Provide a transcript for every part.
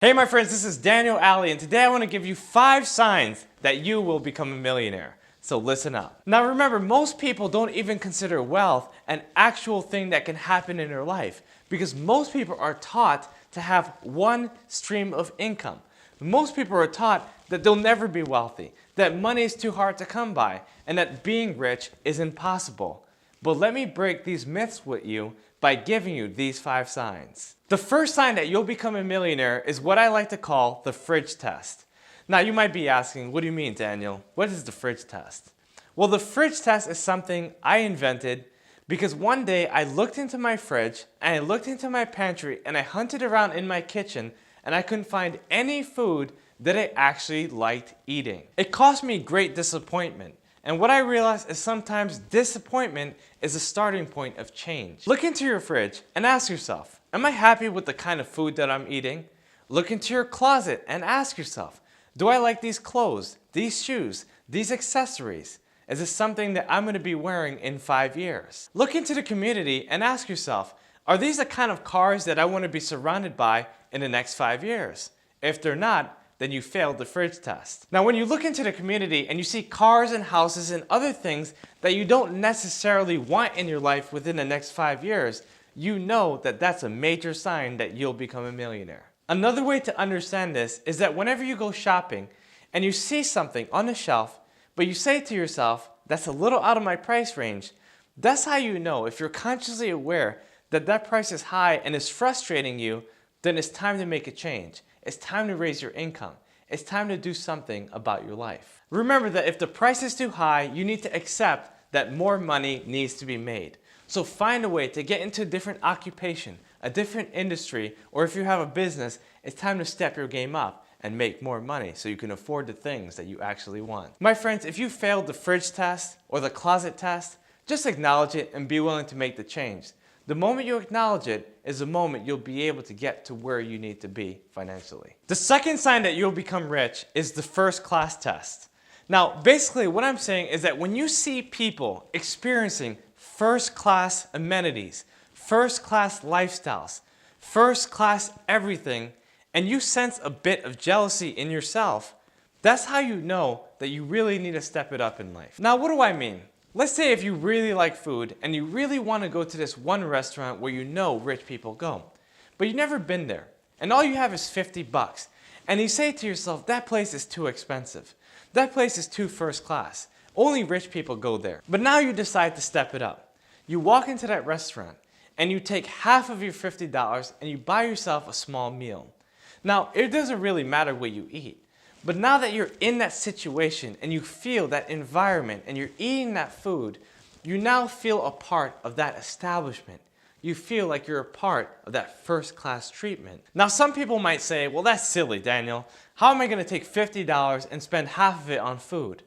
Hey my friends, this is Daniel Aldie, and today I want to give you 5 signs that you will become a millionaire. So listen up. Now remember, most people don't even consider wealth an actual thing that can happen in their life because most people are taught to have one stream of income. Most people are taught that they'll never be wealthy, that money is too hard to come by, and that being rich is impossible. But let me break these myths with you by giving you these 5 signs. The first sign that you'll become a millionaire is what I like to call the fridge test. Now you might be asking, what do you mean, Daniel? What is the fridge test? Well, the fridge test is something I invented because one day I looked into my fridge and I looked into my pantry and I hunted around in my kitchen and I couldn't find any food that I actually liked eating. It caused me great disappointment. And what I realized is sometimes disappointment is a starting point of change. Look into your fridge and ask yourself, am I happy with the kind of food that I'm eating? Look into your closet and ask yourself, do I like these clothes, these shoes, these accessories? Is this something that I'm going to be wearing in 5 years? Look into the community and ask yourself, are these the kind of cars that I want to be surrounded by in the next 5 years? If they're not, then you failed the fridge test. Now when you look into the community and you see cars and houses and other things that you don't necessarily want in your life within the next 5 years, you know that that's a major sign that you'll become a millionaire. Another way to understand this is that whenever you go shopping and you see something on the shelf, but you say to yourself, that's a little out of my price range, that's how you know, if you're consciously aware that that price is high and is frustrating you, then it's time to make a change. It's time to raise your income. It's time to do something about your life. Remember that if the price is too high, you need to accept that more money needs to be made. So find a way to get into a different occupation, a different industry, or if you have a business, it's time to step your game up and make more money so you can afford the things that you actually want. My friends, if you failed the fridge test or the closet test, just acknowledge it and be willing to make the change. The moment you acknowledge it is the moment you'll be able to get to where you need to be financially. The second sign that you'll become rich is the FirstClass Test. Now, basically what I'm saying is that when you see people experiencing first-class amenities, first-class lifestyles, first-class everything, and you sense a bit of jealousy in yourself, that's how you know that you really need to step it up in life. Now, what do I mean? Let's say if you really like food and you really want to go to this one restaurant where you know rich people go, but you've never been there and all you have is 50 bucks and you say to yourself, that place is too expensive. That place is too first class. Only rich people go there. But now you decide to step it up. You walk into that restaurant and you take half of your $50 and you buy yourself a small meal. Now, it doesn't really matter what you eat. But now that you're in that situation and you feel that environment and you're eating that food, you now feel a part of that establishment. You feel like you're a part of that first-class treatment. Now some people might say, well, that's silly, Daniel. How am I going to take $50 and spend half of it on food?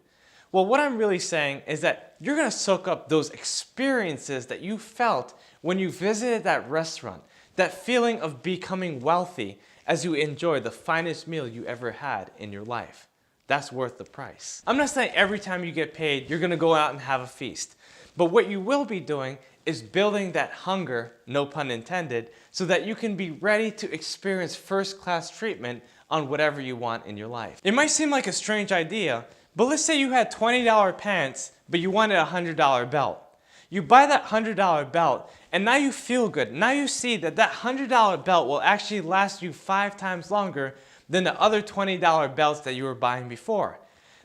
Well, what I'm really saying is that you're going to soak up those experiences that you felt when you visited that restaurant, that feeling of becoming wealthy as you enjoy the finest meal you ever had in your life. That's worth the price. I'm not saying every time you get paid, you're gonna go out and have a feast. But what you will be doing is building that hunger, no pun intended, so that you can be ready to experience first-class treatment on whatever you want in your life. It might seem like a strange idea, but let's say you had $20 pants, but you wanted a $100 belt. You buy that $100 belt and now you feel good. Now you see that that $100 belt will actually last you 5 times longer than the other $20 belts that you were buying before.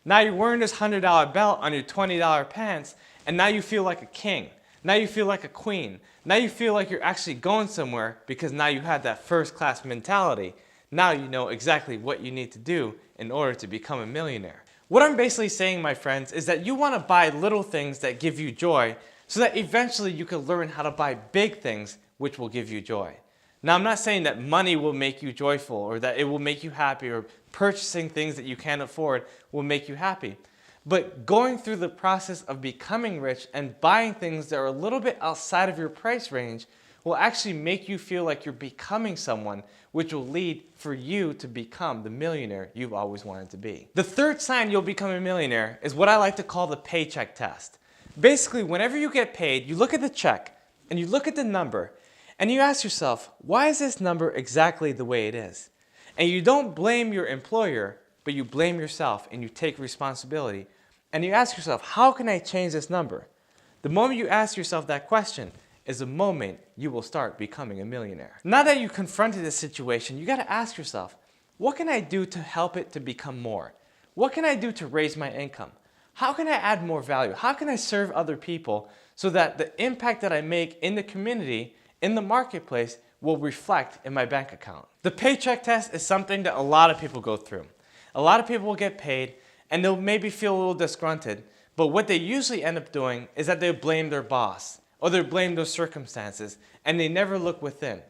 Now you're wearing this $100 belt on your $20 pants and now you feel like a king. Now you feel like a queen. Now you feel like you're actually going somewhere because now you have that first class mentality. Now you know exactly what you need to do in order to become a millionaire. What I'm basically saying, my friends, is that you want to buy little things that give you joy so that eventually you can learn how to buy big things which will give you joy. Now I'm not saying that money will make you joyful or that it will make you happy or purchasing things that you can't afford will make you happy. But going through the process of becoming rich and buying things that are a little bit outside of your price range will actually make you feel like you're becoming someone, which will lead for you to become the millionaire you've always wanted to be. The third sign you'll become a millionaire is what I like to call the paycheck test. Basically, whenever you get paid, you look at the check and you look at the number and you ask yourself, why is this number exactly the way it is? and you don't blame your employer, but you blame yourself and you take responsibility, and you ask yourself, how can I change this number? The moment you ask yourself that question is the moment you will start becoming a millionaire. Now that you confronted this situation, you got to ask yourself, what can I do to help it to become more? What can I do to raise my income? How can I add more value? How can I serve other people so that the impact that I make in the community, in the marketplace, will reflect in my bank account? The paycheck test is something that a lot of people go through. A lot of people will get paid and they'll maybe feel a little disgruntled, but what they usually end up doing is that they blame their boss or they blame those circumstances and they never look within.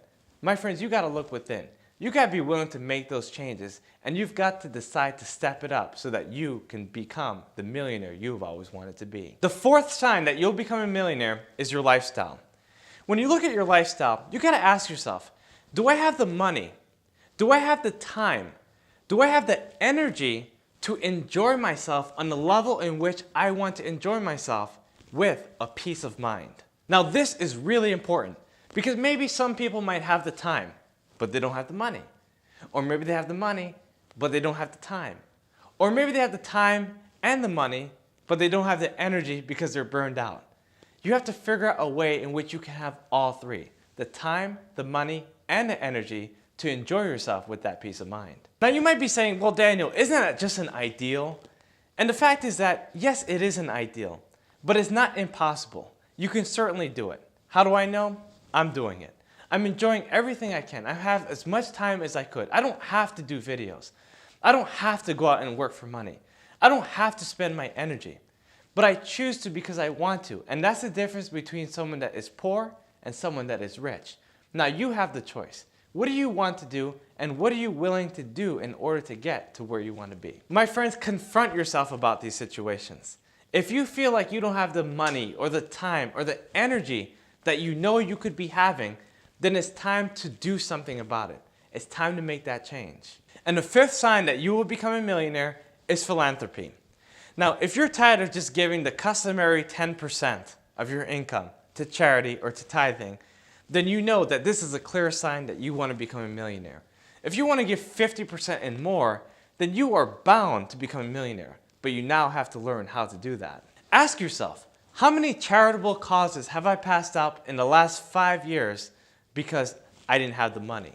My friends, you gotta look within. You gotta be willing to make those changes and you've got to decide to step it up so that you can become the millionaire you've always wanted to be. The fourth sign that you'll become a millionaire is your lifestyle. When you look at your lifestyle, you gotta ask yourself, do I have the money? Do I have the time? Do I have the energy to enjoy myself on the level in which I want to enjoy myself with a peace of mind? Now this is really important because maybe some people might have the time, but they don't have the money. Or maybe they have the money, but they don't have the time. Or maybe they have the time and the money, but they don't have the energy because they're burned out. You have to figure out a way in which you can have all three: the time, the money, and the energy to enjoy yourself with that peace of mind. Now you might be saying, well, Daniel, isn't that just an ideal? And the fact is that, yes, it is an ideal, but it's not impossible. You can certainly do it. How do I know? I'm doing it. I'm enjoying everything I can. I have as much time as I could. I don't have to do videos. I don't have to go out and work for money. I don't have to spend my energy. But I choose to because I want to. And that's the difference between someone that is poor and someone that is rich. Now you have the choice. What do you want to do and what are you willing to do in order to get to where you want to be? My friends, confront yourself about these situations. If you feel like you don't have the money or the time or the energy that you know you could be having, then it's time to do something about it. It's time to make that change. And the fifth sign that you will become a millionaire is philanthropy. Now, if you're tired of just giving the customary 10% of your income to charity or to tithing, then you know that this is a clear sign that you want to become a millionaire. If you want to give 50% and more, then you are bound to become a millionaire, but you now have to learn how to do that. Ask yourself, how many charitable causes have I passed up in the last 5 years because I didn't have the money?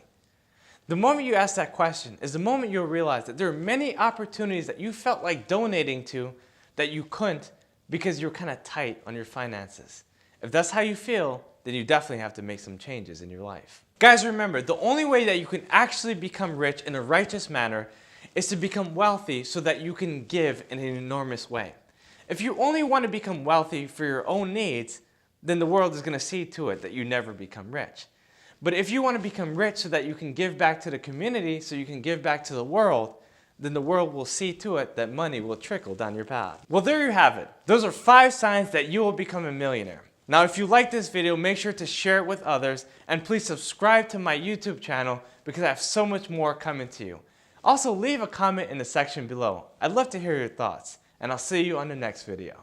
The moment you ask that question is the moment you'll realize that there are many opportunities that you felt like donating to that you couldn't because you're kind of tight on your finances. If that's how you feel, then you definitely have to make some changes in your life. Guys, remember, the only way that you can actually become rich in a righteous manner is to become wealthy so that you can give in an enormous way. If you only want to become wealthy for your own needs, then the world is going to see to it that you never become rich. But if you want to become rich so that you can give back to the community, so you can give back to the world, then the world will see to it that money will trickle down your path. Well, there you have it. Those are 5 signs that you will become a millionaire. Now, if you like this video, make sure to share it with others and please subscribe to my YouTube channel because I have so much more coming to you. Also, leave a comment in the section below. I'd love to hear your thoughts, and I'll see you on the next video.